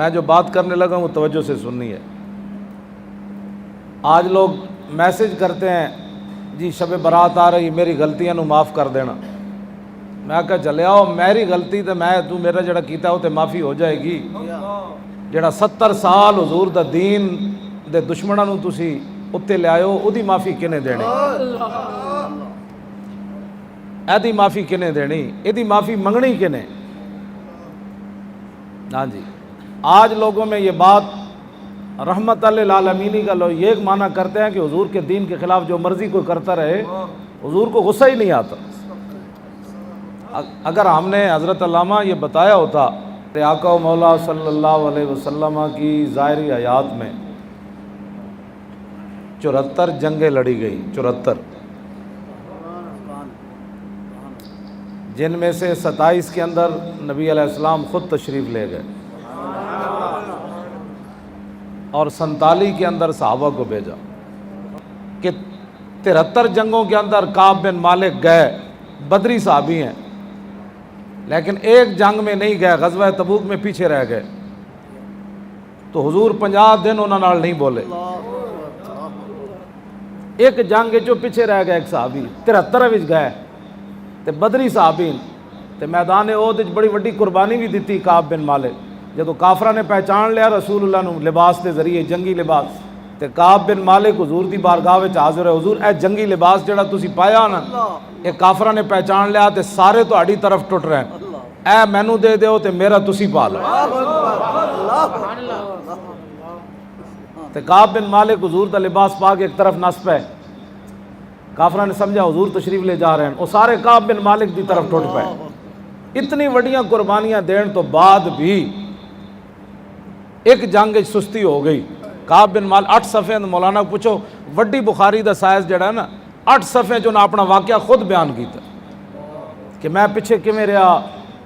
میں جو بات کرنے لگا ہوں وہ توجہ سے سننی ہے۔ آج لوگ میسج کرتے ہیں جی شب برات آ رہی میری غلطیاں نو معاف کر دینا۔ میں کہا چلے آؤ میری غلطی تے میں تو میرا جڑا کیتا ہے وہ تے معافی ہو جائے گی۔ جڑا 70 سال حضور دا دین دے دشمناں نو تسی اتنے لے آئے ہو او دی معافی کنے دینی؟ اے دی معافی کنے دینی؟ اے دی معافی منگنی کنے؟ ہاں جی، آج لوگوں میں یہ بات رحمت للعالمین کا لوگ یہ ایک معنی کرتے ہیں کہ حضور کے دین کے خلاف جو مرضی کوئی کرتا رہے حضور کو غصہ ہی نہیں آتا۔ اگر ہم نے حضرت علامہ یہ بتایا ہوتا کہ آقا و مولا صلی اللہ علیہ وسلم کی ظاہری حیات میں 74 جنگیں لڑی گئی، 74، جن میں سے 27 کے اندر نبی علیہ السلام خود تشریف لے گئے اور 47 کے اندر صحابہ کو بھیجا، کہ 73 جنگوں کے اندر کعب بن مالک گئے، بدری صحابی ہیں، لیکن ایک جنگ میں نہیں گئے، غزوہ تبوک میں پیچھے رہ گئے، تو حضور 50 دن انہوں نال نہیں بولے۔ ایک جنگ جو پیچھے رہ گئے ایک صحابی، 73 وچ گئے تے بدری صحابی تے میدان احد بڑی وڈی قربانی بھی دیتی کعب بن مالک۔ جدو کافرہ نے پہچان لیا رسول اللہ نو لباس کے ذریعے، جنگی لباس، تے کعب بن مالک حضور دی بارگاہ وچ حاضر ہے، حضور اے جنگی لباس جڑا تسی پایا نا اے کافرہ نے پہچان لیا تے سارے تہاڈی طرف ٹٹ رہے ہیں، اے مینوں دے دیو تے میرا تسی پا لو۔ تے کعب بن مالک حضور دا لباس پا کے ایک طرف نس پے، کافرہ نے سمجھا حضور تشریف لے جا رہے ہیں، وہ سارے کعب بن مالک دی طرف ٹوٹ پے۔ اتنی وڈیاں قربانیاں دین تو بعد بھی ایک جنگ سستی ہو گئی۔ کعب بن مالک 8 صفحے مولانا پوچھو وڈی بخاری دا سائز جڑا ہے نا 8 صفحے جو نا اپنا واقعہ خود بیان کیتا کہ میں پیچھے کیویں رہا۔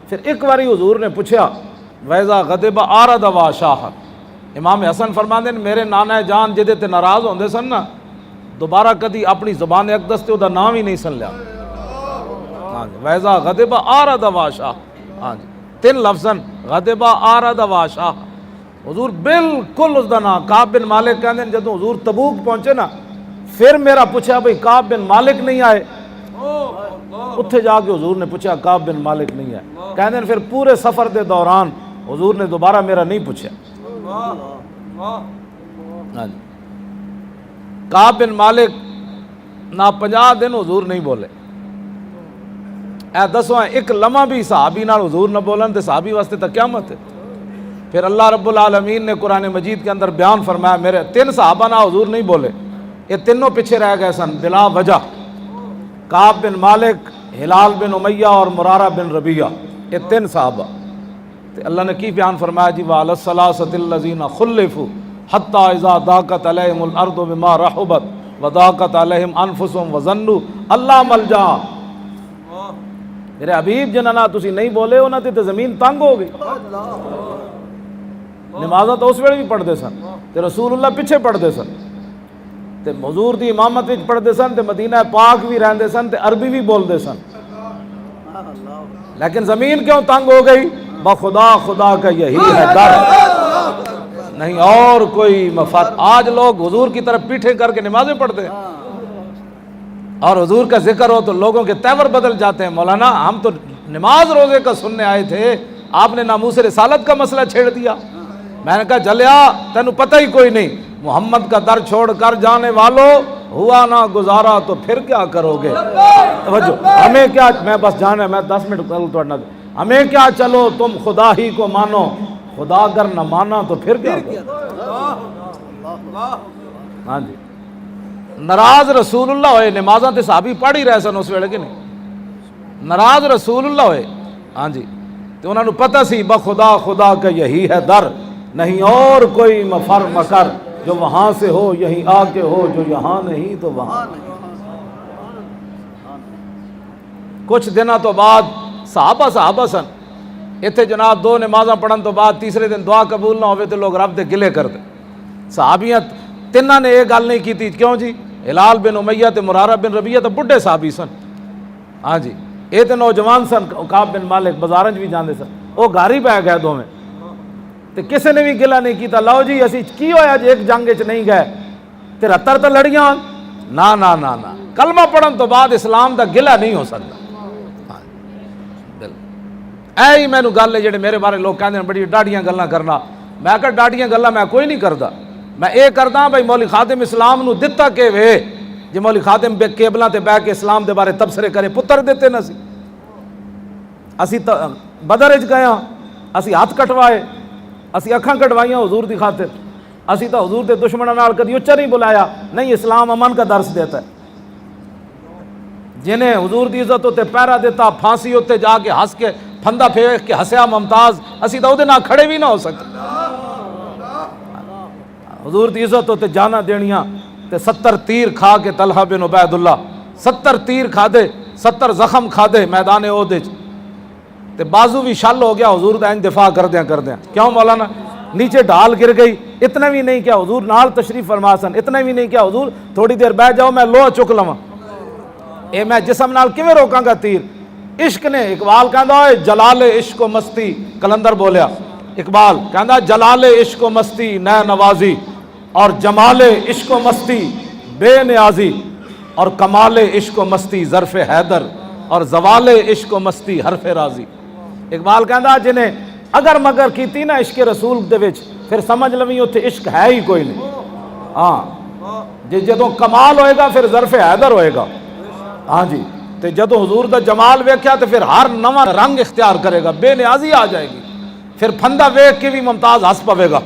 پھر ایک باری حضور نے پوچھا ویزا غضب آرد و شاہ، امام حسن فرماندے نے میرے نانا جان جدے تے ناراض ہوندے سن نا دوبارہ کدی اپنی زبان اقدس تے دا نام ہی نہیں سن لیا۔ ہاں جی، ویزا غضب آرد و شاہ، ہاں جی 3 لفظن غضب آرد و شاہ، حضور بالکل اس دا نام۔ کعب بن مالک کہندے ہیں جدوں حضور تبوک پہنچے نا پھر میرا پوچھا بھئی کعب بن مالک نہیں آئے، اتھے جا کے حضور نے پوچھا کعب بن مالک نہیں آئے، کہندے ہیں پھر پورے سفر دے دوران حضور نے دوبارہ میرا نہیں پوچھا۔ ہاں جی، کعب بن مالک نہ 50 دن حضور نہیں بولے۔ اے دسو ایک لمحہ بھی صحابی نال حضور نہ بولن تے صحابی واسطے تو قیامت ہے۔ پھر اللہ رب العالمین نے قرآن مجید کے اندر بیان فرمایا میرے 3 صحابہ نہ حضور نہیں بولے، یہ تینوں پیچھے رہ گئے سن بلا وجہ، کعب بن مالک، ہلال بن امیہ اور مرارہ بن ربیعہ، یہ 3 صحابہ۔ تے اللہ نے کی بیان فرمایا جی وعلی الثلاثۃ الذین خلفوا حتی اذا ضاقت علیہم الارض بما رحبت وضاقت علیہم انفسہم وظنوا اللہ ملجا۔ میرے حبیب جنہاں نہ تسی نہیں بولے انہاں تے زمین تنگ ہو گئی۔ نمازاں تو اس ویلے بھی پڑھتے سن تے رسول اللہ پیچھے پڑھتے سن تے حضور دی امامت وچ پڑھتے سن تے مدینہ پاک بھی رہندے سن تے عربی بھی بولتے سن، لیکن زمین کیوں تنگ ہو گئی؟ بخدا خدا کا یہی ہے در، نہیں اور کوئی مفاد۔ آج لوگ حضور کی طرف پیٹھے کر کے نمازیں پڑھتے ہیں اور حضور کا ذکر ہو تو لوگوں کے تیور بدل جاتے ہیں۔ مولانا ہم تو نماز روزے کا سننے آئے تھے، آپ نے ناموس رسالت کا مسئلہ چھیڑ دیا۔ میں نے کہا جلیا تینوں پتہ ہی کوئی نہیں، محمد کا در چھوڑ کر جانے والوں ہوا نہ گزارا تو پھر کیا کرو گے؟ توجہ، ہمیں کیا، میں بس جانا ہے، میں 10 منٹ کروں توڑنا، ہمیں کیا چلو تم خدا ہی کو مانو، خدا اگر نہ مانا تو پھر کیا کرو؟ ہاں جی، ناراض رسول اللہ ہوئے، نمازاں تے صحابی پڑھ ہی رہے سن اس ویلے کہ نہیں، ناراض رسول اللہ ہوئے، ہاں جی، تو انہوں نے پتہ سی بخدا خدا کا یہی ہے در، نہیں اور کوئی مفر مکر، جو وہاں سے ہو یہیں آ کے ہو، جو یہاں نہیں تو وہاں نہیں۔ کچھ دنوں تو بعد صحابہ سن اتنے جناب 2 نمازاں پڑھن تو بعد تیسرے دن دعا قبول نہ ہوئے تو لوگ رب دے گلے کرتے۔ صحابیاں 3 نے یہ گل نہیں کی تھی، کیوں جی؟ ہلال بن امیہ تے مرارہ بن ربیعہ تو بڈھے صحابی سن، ہاں جی، یہ تو نوجوان سن۔ کعب بن مالک بازارنج بھی جاندے سن، وہ گھر ہی پہ گئے 2 میں، تے کسی نے بھی گلا نہیں کیتا لو جی اسی کی ہویا جی ایک جنگ وچ نہیں گئے 73 تو لڑیاں نا نا نا نا کلمہ پڑھن تو بعد اسلام دا گلا نہیں ہو سکتا اے ہی مینوں گل ہے جڑے میرے بارے لوگ کہندے نے بڑی ڈاڈیاں گلاں کرنا میں کہ ڈاڈیاں گلاں میں کوئی نہیں کردا میں اے کردا بھائی مولوی خادم اسلام نو دتا کہ وے جے مولوی خادم بے کیبلاں تے بیٹھ کے اسلام دے بارے تبصرے کرے پتر دیتے نہ سی اسی بدر وچ گئے ہاں اسی ہاتھ کٹوائے اسی اکھاں کٹوائیاں حضور دی خاطر اسی تو حضور دے دشمناں نال کدی اچا نہیں بلایا نہیں اسلام امن کا درس دیتا ہے جنہیں حضور دی عزت ہوتے پیرا دیتا پھانسی ہوتے جا کے ہنس کے پھندا پھینک کے ہسیا ممتاز اسی تو دے نہ کھڑے بھی نہ ہو سکتے حضور دی عزت ہوتے جانا دینیاں تے 70 تیر کھا کے طلحہ بن عبید اللہ 70 تیر کھا دے 70 زخم کھا دے میدان احد وچ تے بازو بھی شل ہو گیا حضور دا دفاع کردیاں کیوں مولانا نیچے ڈھال گر گئی اتنا بھی نہیں کیا حضور نال تشریف فرما سن اتنا بھی نہیں کیا حضور تھوڑی دیر بیٹھ جاؤ میں لوہا چک لواں اے میں جسم نال کیویں روکاں گا تیر عشق نے اقبال کہندا اے جلال عشق و مستی کلندر بولیا اقبال کہندا جلال عشق و مستی نہ نوازی اور جمال عشق و مستی بے نیازی اور کمال عشق و مستی ظرف حیدر اور زوال عشق و مستی حرف راضی اقبال کہندا جنہیں اگر مگر کیتی نا عشق رسول دے وچ پھر سمجھ لویں اوتھے عشق ہے ہی کوئی نہیں ہاں جدوں کمال ہوئے گا پھر ظرف حیدر ہوئے گا ہاں جی تے جدوں حضور دا جمال ویکھیا تے پھر ہر نواں رنگ اختیار کرے گا بے نیازی آ جائے گی پھر پھندا ویکھ کے بھی ممتاز ہس پوے گا